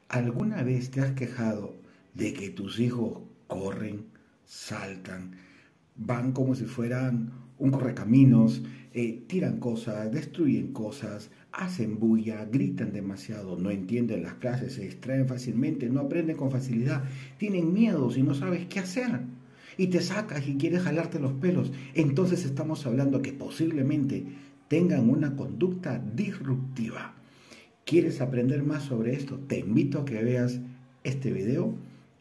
¿Alguna vez te has quejado de que tus hijos corren, saltan, van como si fueran un correcaminos, tiran cosas, destruyen cosas, hacen bulla, gritan demasiado, no entienden las clases, se distraen fácilmente, no aprenden con facilidad, tienen miedos y no sabes qué hacer? Y te sacas y quieres jalarte los pelos. Entonces estamos hablando que posiblemente tengan una conducta disruptiva. ¿Quieres aprender más sobre esto? Te invito a que veas este video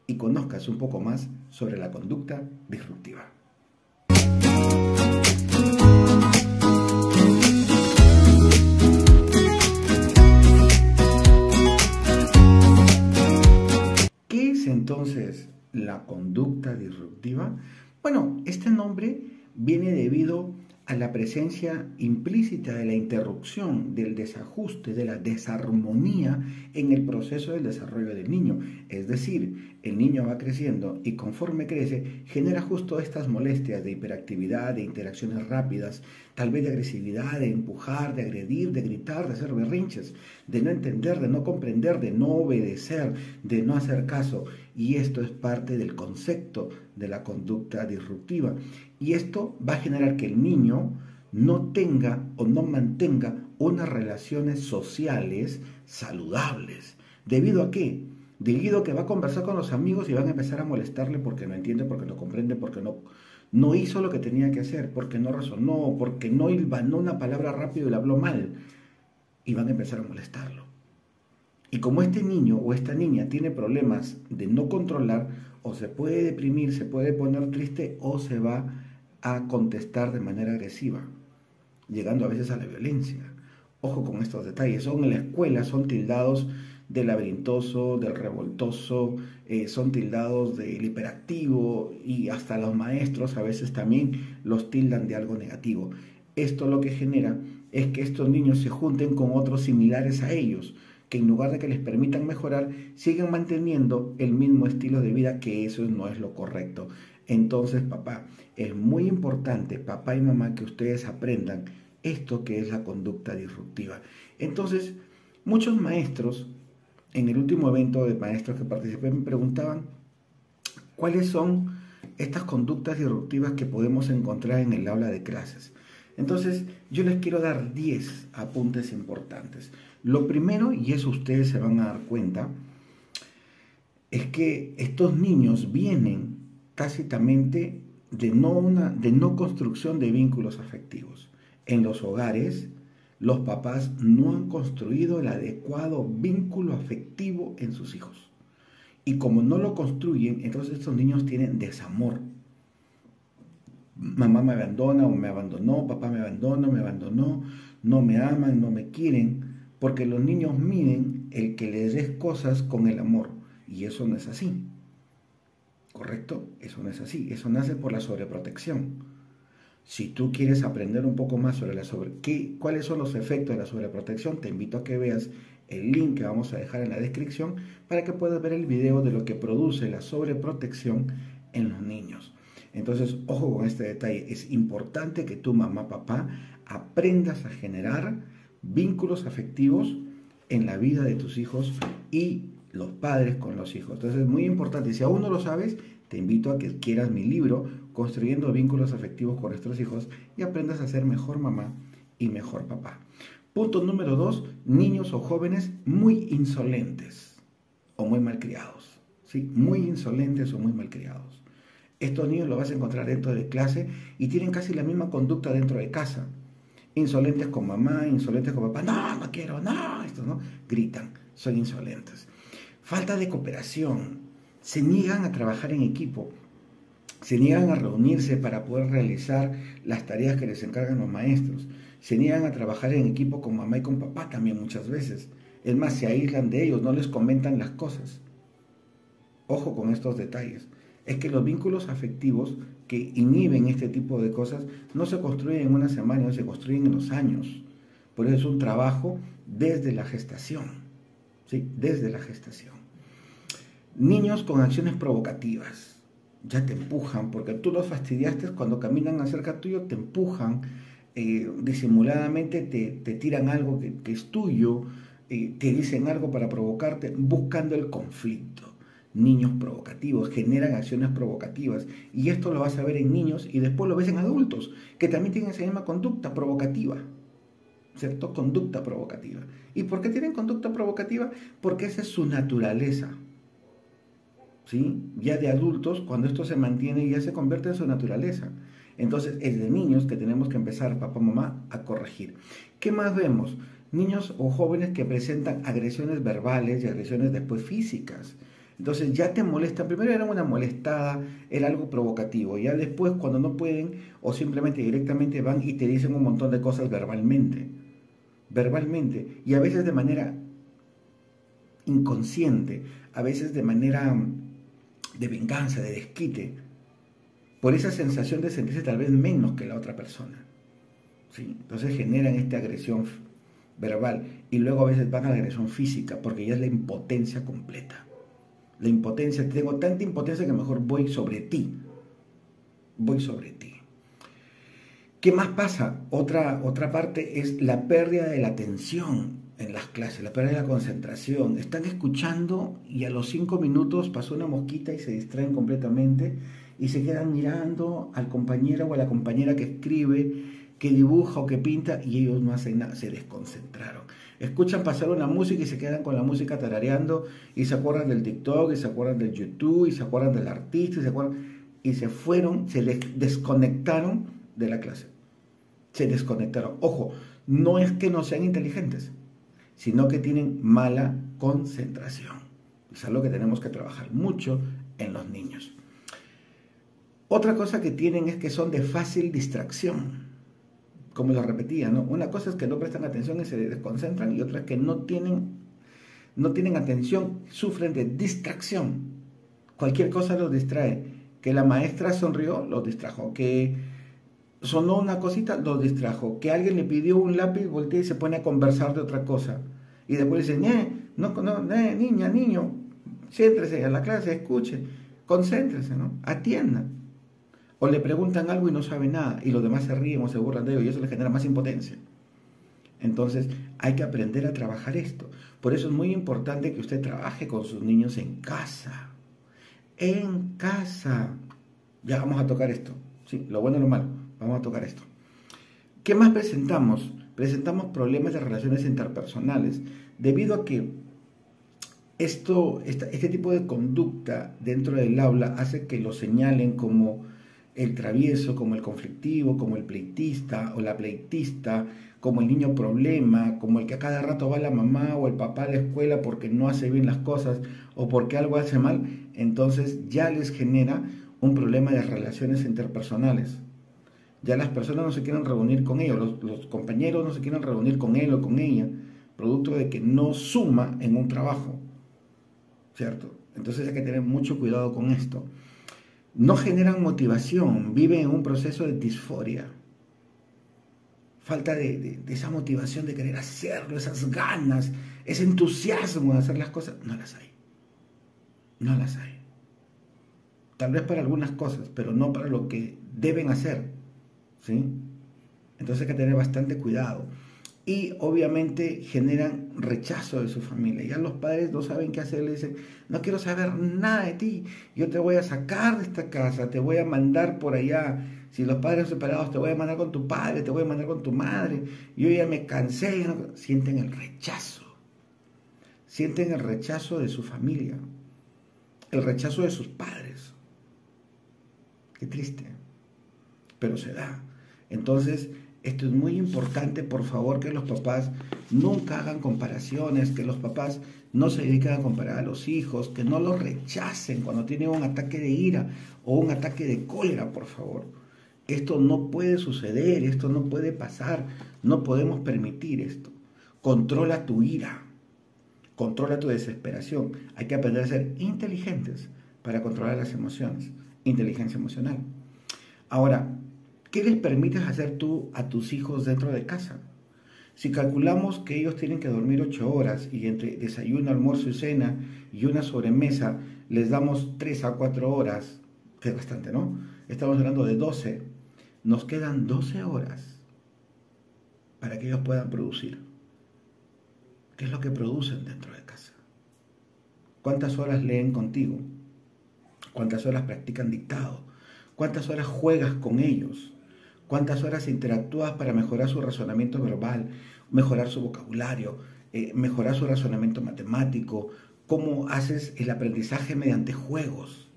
y conozcas un poco más sobre la conducta disruptiva. ¿Qué es entonces la conducta disruptiva? Bueno, este nombre viene debido a la presencia implícita de la interrupción, del desajuste, de la desarmonía en el proceso del desarrollo del niño. Es decir, el niño va creciendo y conforme crece genera justo estas molestias de hiperactividad, de interacciones rápidas, tal vez de agresividad, de empujar, de agredir, de gritar, de hacer berrinches, de no entender, de no comprender, de no obedecer, de no hacer caso. Y esto es parte del concepto de la conducta disruptiva. Y esto va a generar que el niño no tenga o no mantenga unas relaciones sociales saludables. ¿Debido a qué? Debido a que va a conversar con los amigos y van a empezar a molestarle porque no entiende, porque no comprende, porque no hizo lo que tenía que hacer, porque no resonó, porque no hilvanó una palabra rápido y la habló mal. Y van a empezar a molestarlo. Y como este niño o esta niña tiene problemas de no controlar, o se puede deprimir, se puede poner triste o se va a contestar de manera agresiva, llegando a veces a la violencia. Ojo con estos detalles. En la escuela son tildados de laberintoso, del revoltoso, son tildados del hiperactivo y hasta los maestros a veces también los tildan de algo negativo. Esto lo que genera es que estos niños se junten con otros similares a ellos, que en lugar de que les permitan mejorar, siguen manteniendo el mismo estilo de vida, que eso no es lo correcto. Entonces, papá, es muy importante, papá y mamá, que ustedes aprendan esto que es la conducta disruptiva. Entonces, muchos maestros, en el último evento de maestros que participé, me preguntaban cuáles son estas conductas disruptivas que podemos encontrar en el aula de clases. Entonces, yo les quiero dar 10 apuntes importantes. Lo primero, y eso ustedes se van a dar cuenta, es que estos niños vienen tácitamente de no construcción de vínculos afectivos. En los hogares, los papás no han construido el adecuado vínculo afectivo en sus hijos. Y como no lo construyen, entonces estos niños tienen desamor. Mamá me abandona o me abandonó, papá me abandonó, no me aman, no me quieren, porque los niños miden el que les des cosas con el amor, y eso no es así. ¿Correcto? Eso no es así, eso nace por la sobreprotección. Si tú quieres aprender un poco más sobre cuáles son los efectos de la sobreprotección, te invito a que veas el link que vamos a dejar en la descripción para que puedas ver el video de lo que produce la sobreprotección en los niños. Entonces, ojo con este detalle. Es importante que tu mamá, papá, aprendas a generar vínculos afectivos en la vida de tus hijos y los padres con los hijos. Entonces, es muy importante. Si aún no lo sabes, te invito a que adquieras mi libro, Construyendo vínculos afectivos con nuestros hijos, y aprendas a ser mejor mamá y mejor papá. Punto número 2, niños o jóvenes muy insolentes o muy malcriados. ¿Sí? Muy insolentes o muy malcriados. Estos niños los vas a encontrar dentro de clase y tienen casi la misma conducta dentro de casa. Insolentes con mamá, insolentes con papá. No quiero, no, esto no. Gritan, son insolentes. Falta de cooperación. Se niegan a trabajar en equipo. Se niegan a reunirse para poder realizar las tareas que les encargan los maestros. Se niegan a trabajar en equipo con mamá y con papá también muchas veces. Es más, se aíslan de ellos, no les comentan las cosas. Ojo con estos detalles. Es que los vínculos afectivos que inhiben este tipo de cosas no se construyen en una semana, se construyen en los años. Por eso es un trabajo desde la gestación. ¿Sí? Desde la gestación. Niños con acciones provocativas. Ya te empujan, porque tú los fastidiaste cuando caminan acerca tuyo, te empujan, disimuladamente te tiran algo que es tuyo, te dicen algo para provocarte, buscando el conflicto. Niños provocativos generan acciones provocativas y esto lo vas a ver en niños y después lo ves en adultos que también tienen esa misma conducta provocativa, ¿cierto? Conducta provocativa. ¿Y por qué tienen conducta provocativa? Porque esa es su naturaleza, ¿sí? Ya de adultos, cuando esto se mantiene, ya se convierte en su naturaleza. Entonces es de niños que tenemos que empezar, papá, mamá, a corregir. ¿Qué más vemos? Niños o jóvenes que presentan agresiones verbales y agresiones después físicas. Entonces ya te molestan, primero era una molestada, era algo provocativo, ya después cuando no pueden o simplemente directamente van y te dicen un montón de cosas verbalmente, y a veces de manera inconsciente, a veces de manera de venganza, de desquite, por esa sensación de sentirse tal vez menos que la otra persona, ¿sí? Entonces generan esta agresión verbal y luego a veces van a la agresión física porque ya es la impotencia completa. La impotencia, tengo tanta impotencia que mejor voy sobre ti. ¿Qué más pasa? Otra parte es la pérdida de la atención en las clases, la pérdida de la concentración. Están escuchando y a los 5 minutos pasó una mosquita y se distraen completamente y se quedan mirando al compañero o a la compañera que escribe, que dibuja o que pinta y ellos no hacen nada, se desconcentraron. Escuchan pasar una música y se quedan con la música tarareando y se acuerdan del TikTok y se acuerdan del YouTube y se acuerdan del artista y se fueron, se desconectaron de la clase. Se desconectaron. Ojo, no es que no sean inteligentes, sino que tienen mala concentración. Es algo que tenemos que trabajar mucho en los niños. Otra cosa que tienen es que son de fácil distracción. Como lo repetía, ¿no? Una cosa es que no prestan atención y se desconcentran y otra es que no tienen atención, sufren de distracción. Cualquier cosa los distrae. Que la maestra sonrió, los distrajo. Que sonó una cosita, los distrajo. Que alguien le pidió un lápiz, voltea y se pone a conversar de otra cosa. Y después dice, niña, niño, siéntese a la clase, escuche, concéntrese, ¿no? Atienda. O le preguntan algo y no sabe nada y los demás se ríen o se burlan de ellos y eso le genera más impotencia. Entonces hay que aprender a trabajar esto. Por eso es muy importante que usted trabaje con sus niños en casa. En casa. Ya vamos a tocar esto. Sí, lo bueno y lo malo. Vamos a tocar esto. ¿Qué más presentamos? Presentamos problemas de relaciones interpersonales. Debido a que este tipo de conducta dentro del aula hace que lo señalen como el travieso, como el conflictivo, como el pleitista o la pleitista, como el niño problema, como el que a cada rato va la mamá o el papá a la escuela porque no hace bien las cosas o porque algo hace mal, entonces ya les genera un problema de relaciones interpersonales. Ya las personas no se quieren reunir con ellos, los compañeros no se quieren reunir con él o con ella, producto de que no suma en un trabajo, ¿cierto? Entonces hay que tener mucho cuidado con esto. No generan motivación, viven en un proceso de disforia. Falta de esa motivación de querer hacerlo, esas ganas, ese entusiasmo de hacer las cosas, no las hay. No las hay. Tal vez para algunas cosas, pero no para lo que deben hacer, ¿sí? Entonces hay que tener bastante cuidado. Y obviamente generan rechazo de su familia. Ya los padres no saben qué hacer, le dicen, no quiero saber nada de ti, yo te voy a sacar de esta casa, te voy a mandar por allá. Si los padres son separados, te voy a mandar con tu padre, te voy a mandar con tu madre. Yo ya me cansé. ¿No? Sienten el rechazo de su familia, el rechazo de sus padres. Qué triste, pero se da. Entonces, esto es muy importante, por favor, que los papás nunca hagan comparaciones, que los papás no se dediquen a comparar a los hijos, que no los rechacen cuando tienen un ataque de ira o un ataque de cólera, por favor. Esto no puede suceder, esto no puede pasar, no podemos permitir esto. Controla tu ira, controla tu desesperación. Hay que aprender a ser inteligentes para controlar las emociones, inteligencia emocional. Ahora, ¿qué les permites hacer tú a tus hijos dentro de casa? Si calculamos que ellos tienen que dormir 8 horas y entre desayuno, almuerzo y cena y una sobremesa les damos 3 a 4 horas, que es bastante, ¿no? Estamos hablando de 12. Nos quedan 12 horas para que ellos puedan producir. ¿Qué es lo que producen dentro de casa? ¿Cuántas horas leen contigo? ¿Cuántas horas practican dictado? ¿Cuántas horas juegas con ellos? ¿Cuántas horas interactúas para mejorar su razonamiento verbal, mejorar su vocabulario, mejorar su razonamiento matemático? ¿Cómo haces el aprendizaje mediante juegos?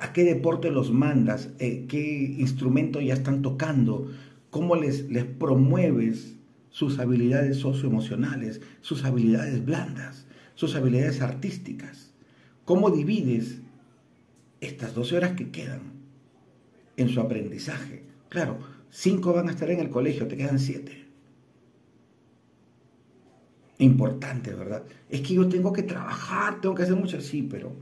¿A qué deporte los mandas? ¿Qué instrumento ya están tocando? ¿Cómo les promueves sus habilidades socioemocionales, sus habilidades blandas, sus habilidades artísticas? ¿Cómo divides estas 12 horas que quedan en su aprendizaje? Claro, 5 van a estar en el colegio, te quedan 7. Importante, ¿verdad? Es que yo tengo que trabajar, tengo que hacer mucho, sí, pero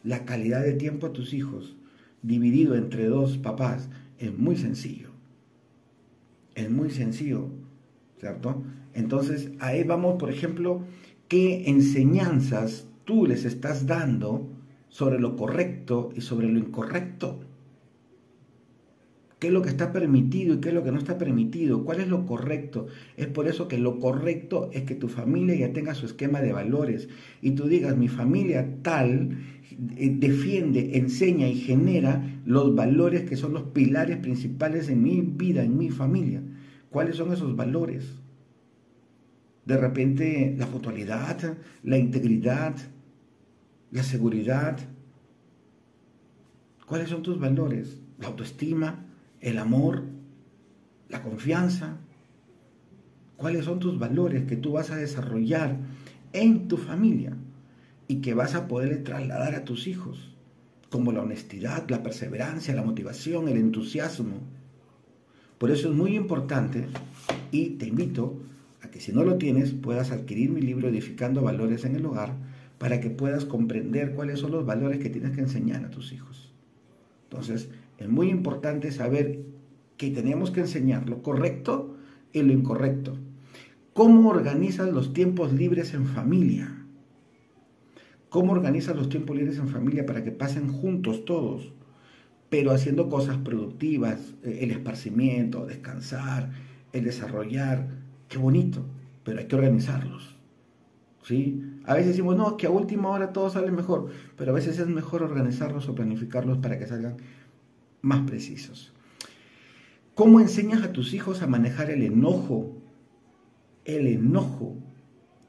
la calidad de tiempo a tus hijos dividido entre 2 papás es muy sencillo. Es muy sencillo, ¿cierto? Entonces, ahí vamos, por ejemplo, ¿qué enseñanzas tú les estás dando sobre lo correcto y sobre lo incorrecto? ¿Qué es lo que está permitido y qué es lo que no está permitido? ¿Cuál es lo correcto? Es por eso que lo correcto es que tu familia ya tenga su esquema de valores y tú digas, mi familia tal defiende, enseña y genera los valores que son los pilares principales en mi vida, en mi familia. ¿Cuáles son esos valores? De repente la puntualidad, la integridad, la seguridad. ¿Cuáles son tus valores? La autoestima, el amor, la confianza. ¿Cuáles son tus valores que tú vas a desarrollar en tu familia y que vas a poder trasladar a tus hijos? Como la honestidad, la perseverancia, la motivación, el entusiasmo. Por eso es muy importante y te invito a que si no lo tienes puedas adquirir mi libro Edificando Valores en el Hogar para que puedas comprender cuáles son los valores que tienes que enseñar a tus hijos. Entonces, es muy importante saber que tenemos que enseñar lo correcto y lo incorrecto. ¿Cómo organizas los tiempos libres en familia? ¿Cómo organizas los tiempos libres en familia para que pasen juntos todos, pero haciendo cosas productivas, el esparcimiento, descansar, el desarrollar? Qué bonito, pero hay que organizarlos, ¿sí? A veces decimos, no, que a última hora todo sale mejor, pero a veces es mejor organizarlos o planificarlos para que salgan más precisos. ¿Cómo enseñas a tus hijos a manejar el enojo? El enojo,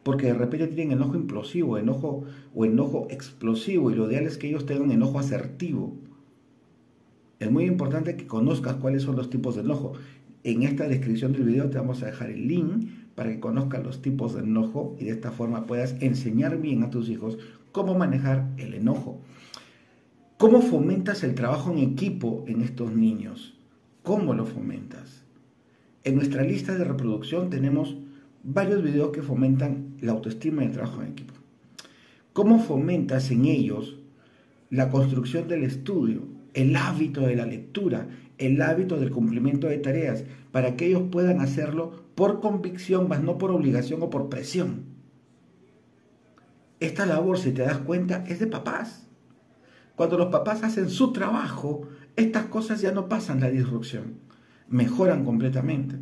porque de repente tienen enojo implosivo, enojo o enojo explosivo, y lo ideal es que ellos tengan enojo asertivo. Es muy importante que conozcas cuáles son los tipos de enojo. En esta descripción del video te vamos a dejar el link para que conozcas los tipos de enojo y de esta forma puedas enseñar bien a tus hijos cómo manejar el enojo. ¿Cómo fomentas el trabajo en equipo en estos niños? ¿Cómo lo fomentas? En nuestra lista de reproducción tenemos varios videos que fomentan la autoestima y el trabajo en equipo. ¿Cómo fomentas en ellos la construcción del estudio, el hábito de la lectura, el hábito del cumplimiento de tareas, para que ellos puedan hacerlo por convicción, más no por obligación o por presión? Esta labor, si te das cuenta, es de papás. Cuando los papás hacen su trabajo, estas cosas ya no pasan la disrupción, mejoran completamente.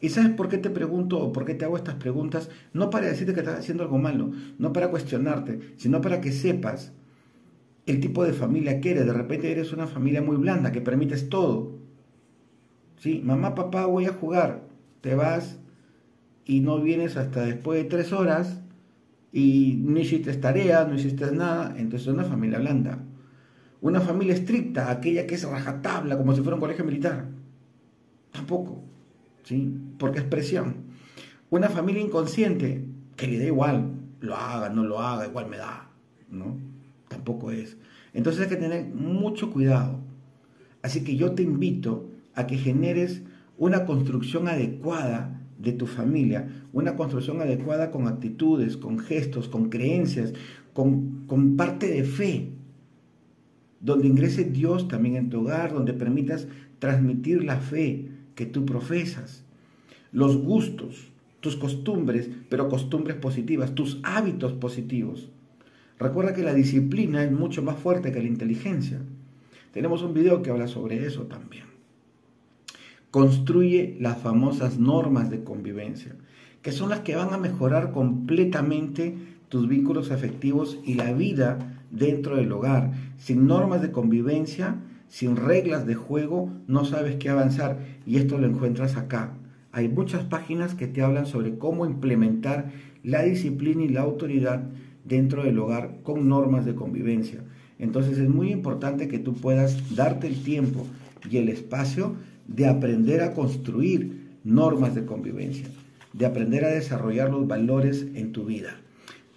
¿Y sabes por qué te pregunto o por qué te hago estas preguntas? No para decirte que estás haciendo algo malo, no para cuestionarte, sino para que sepas el tipo de familia que eres. De repente eres una familia muy blanda, que permites todo. ¿Sí? Mamá, papá, voy a jugar. Te vas y no vienes hasta después de 3 horas y no hiciste tareas, no hiciste nada. Entonces es una familia blanda. Una familia estricta, aquella que es rajatabla, como si fuera un colegio militar. Tampoco. ¿Sí? Porque es presión. Una familia inconsciente, que le da igual, lo haga, no lo haga, igual me da, ¿no? Tampoco es. Entonces hay que tener mucho cuidado. Así que yo te invito a que generes una construcción adecuada de tu familia, una construcción adecuada con actitudes, con gestos, con creencias, con parte de fe, donde ingrese Dios también en tu hogar, donde permitas transmitir la fe que tú profesas, los gustos, tus costumbres, pero costumbres positivas, tus hábitos positivos. Recuerda que la disciplina es mucho más fuerte que la inteligencia. Tenemos un video que habla sobre eso también. Construye las famosas normas de convivencia, que son las que van a mejorar completamente tus vínculos afectivos y la vida dentro del hogar. Sin normas de convivencia, sin reglas de juego, no sabes qué avanzar, y esto lo encuentras acá. Hay muchas páginas que te hablan sobre cómo implementar la disciplina y la autoridad dentro del hogar con normas de convivencia. Entonces es muy importante que tú puedas darte el tiempo y el espacio de aprender a construir normas de convivencia, de aprender a desarrollar los valores en tu vida.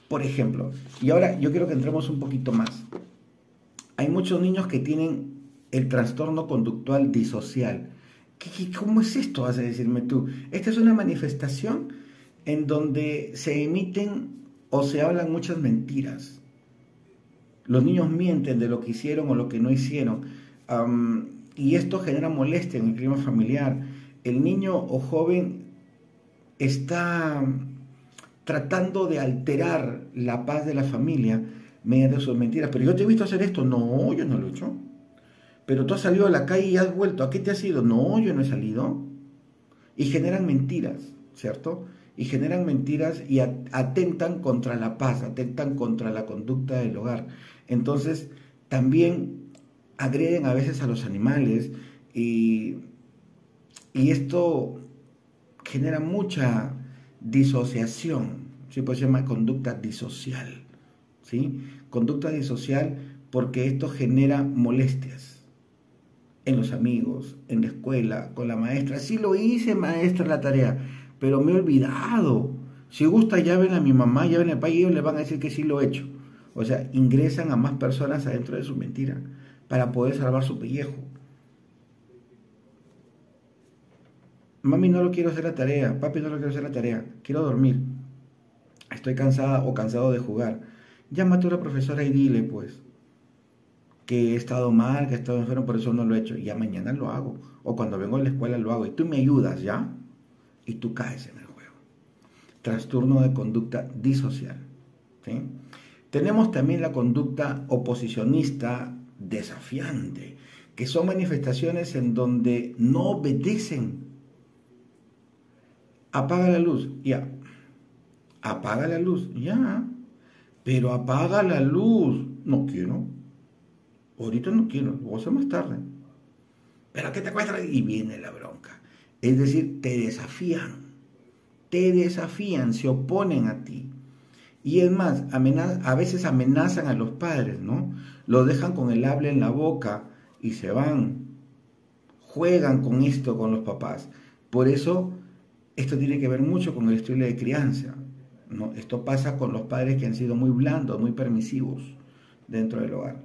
Por ejemplo, y ahora yo quiero que entremos un poquito más. Hay muchos niños que tienen el trastorno conductual disocial. ¿Cómo es esto? Vas a decirme tú. Esta es una manifestación en donde se emiten o se hablan muchas mentiras. Los niños mienten de lo que hicieron o lo que no hicieron. Y esto genera molestia en el clima familiar. El niño o joven está tratando de alterar la paz de la familia mediante sus mentiras. Pero yo te he visto hacer esto. No, yo no lo he hecho. Pero tú has salido a la calle y has vuelto. ¿A qué te has ido? No, yo no he salido. Y generan mentiras, ¿cierto? Y generan mentiras y atentan contra la paz, atentan contra la conducta del hogar. Entonces, también agreden a veces a los animales y esto genera mucha disociación, ¿sí? Pues se llama conducta disocial, ¿sí? Conducta disocial porque esto genera molestias en los amigos, en la escuela, con la maestra. Sí lo hice, maestra, la tarea, pero me he olvidado. Si gusta, llamen a mi mamá, llamen a mi papá y ellos le van a decir que sí lo he hecho. O sea, ingresan a más personas adentro de su mentira para poder salvar su pellejo. Mami, no lo quiero hacer la tarea. Papi, no lo quiero hacer la tarea. Quiero dormir. Estoy cansada o cansado de jugar. Llámate a la profesora y dile, pues, que he estado mal, que he estado enfermo, por eso no lo he hecho. Ya mañana lo hago. O cuando vengo a la escuela lo hago. Y tú me ayudas, ¿ya? Y tú caes en el juego. Trastorno de conducta disocial, ¿sí? Tenemos también la conducta oposicionista desafiante, que son manifestaciones en donde no obedecen. Apaga la luz, ya. Apaga la luz, ya. Pero apaga la luz. No quiero. Ahorita no quiero, lo voy a hacer más tarde. ¿Pero qué te cuesta? Y viene la bronca. Es decir, te desafían, se oponen a ti. Y es más, a veces amenazan a los padres, ¿no? Los dejan con el habla en la boca y se van. Juegan con esto con los papás. Por eso, esto tiene que ver mucho con el estilo de crianza, ¿no? Esto pasa con los padres que han sido muy blandos, muy permisivos dentro del hogar.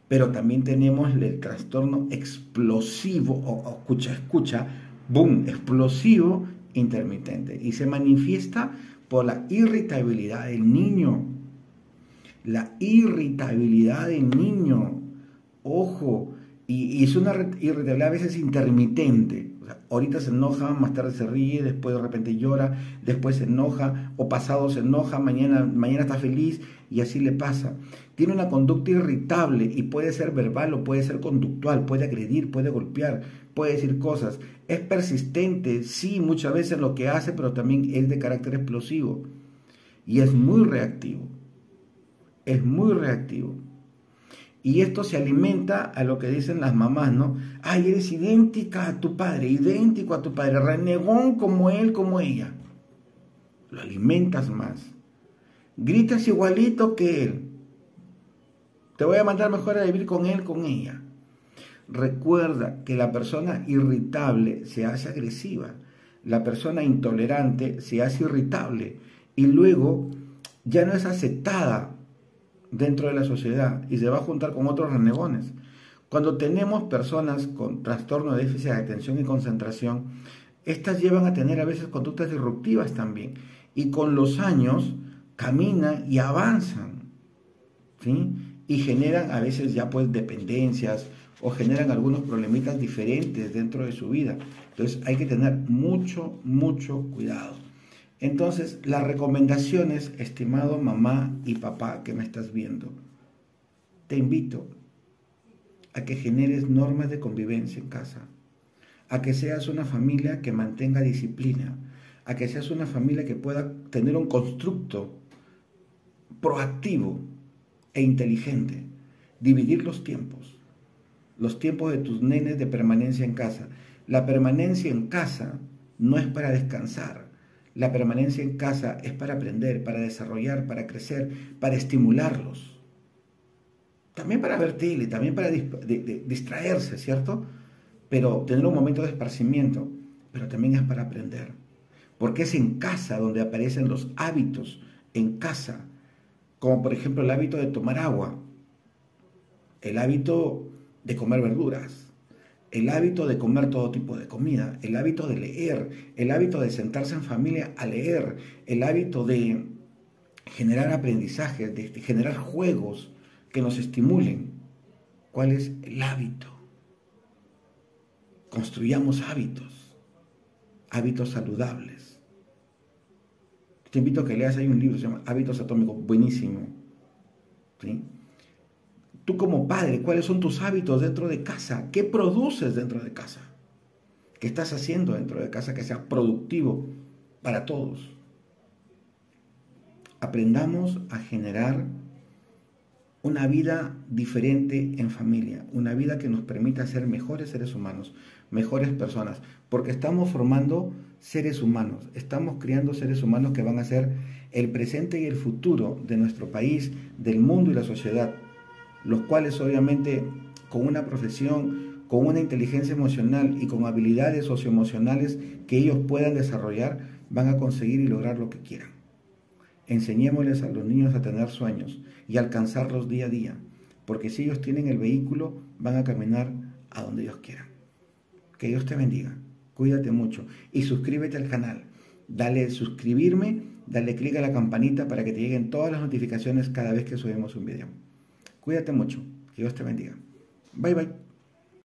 Pero también tenemos el trastorno explosivo, escucha, boom, explosivo intermitente. Y se manifiesta por la irritabilidad del niño. La irritabilidad del niño, ojo, y es una irritabilidad a veces intermitente. O sea, ahorita se enoja, más tarde se ríe, después de repente llora, después se enoja, o pasado se enoja, mañana está feliz, y así le pasa. Tiene una conducta irritable y puede ser verbal o puede ser conductual, puede agredir, puede golpear, puede decir cosas. Es persistente, sí, muchas veces lo que hace, pero también es de carácter explosivo. Y es muy reactivo. Es muy reactivo. Y esto se alimenta a lo que dicen las mamás, ¿no? Ay, eres idéntica a tu padre, idéntico a tu padre, renegón como él, como ella. Lo alimentas más. Gritas igualito que él. Te voy a mandar mejor a vivir con él, con ella. Recuerda que la persona irritable se hace agresiva. La persona intolerante se hace irritable. Y luego ya no es aceptada dentro de la sociedad y se va a juntar con otros renegones. Cuando tenemos personas con trastorno de déficit de atención y concentración, estas llevan a tener a veces conductas disruptivas también, y con los años caminan y avanzan, ¿sí? Y generan a veces ya pues dependencias o generan algunos problemitas diferentes dentro de su vida. Entonces hay que tener mucho cuidado. Entonces, las recomendaciones, estimado mamá y papá que me estás viendo, te invito a que generes normas de convivencia en casa, a que seas una familia que mantenga disciplina, a que seas una familia que pueda tener un constructo proactivo e inteligente. Dividir los tiempos de tus nenes de permanencia en casa. La permanencia en casa no es para descansar. La permanencia en casa es para aprender, para desarrollar, para crecer, para estimularlos. También para ver tele, también para distraerse, ¿cierto? Pero tener un momento de esparcimiento, pero también es para aprender. Porque es en casa donde aparecen los hábitos, en casa, como por ejemplo el hábito de tomar agua, el hábito de comer verduras, el hábito de comer todo tipo de comida, el hábito de leer, el hábito de sentarse en familia a leer, el hábito de generar aprendizajes, de generar juegos que nos estimulen. ¿Cuál es el hábito? Construyamos hábitos saludables. Te invito a que leas, hay un libro, se llama Hábitos Atómicos, buenísimo. ¿Sí? Tú como padre, ¿cuáles son tus hábitos dentro de casa? ¿Qué produces dentro de casa? ¿Qué estás haciendo dentro de casa que sea productivo para todos? Aprendamos a generar una vida diferente en familia, una vida que nos permita ser mejores seres humanos, mejores personas, porque estamos formando seres humanos, estamos criando seres humanos que van a ser el presente y el futuro de nuestro país, del mundo y la sociedad, los cuales obviamente con una profesión, con una inteligencia emocional y con habilidades socioemocionales que ellos puedan desarrollar, van a conseguir y lograr lo que quieran. Enseñémosles a los niños a tener sueños y alcanzarlos día a día, porque si ellos tienen el vehículo, van a caminar a donde ellos quieran. Que Dios te bendiga, cuídate mucho y suscríbete al canal. Dale suscribirme, dale clic a la campanita para que te lleguen todas las notificaciones cada vez que subimos un video. Cuídate mucho, que Dios te bendiga. Bye bye.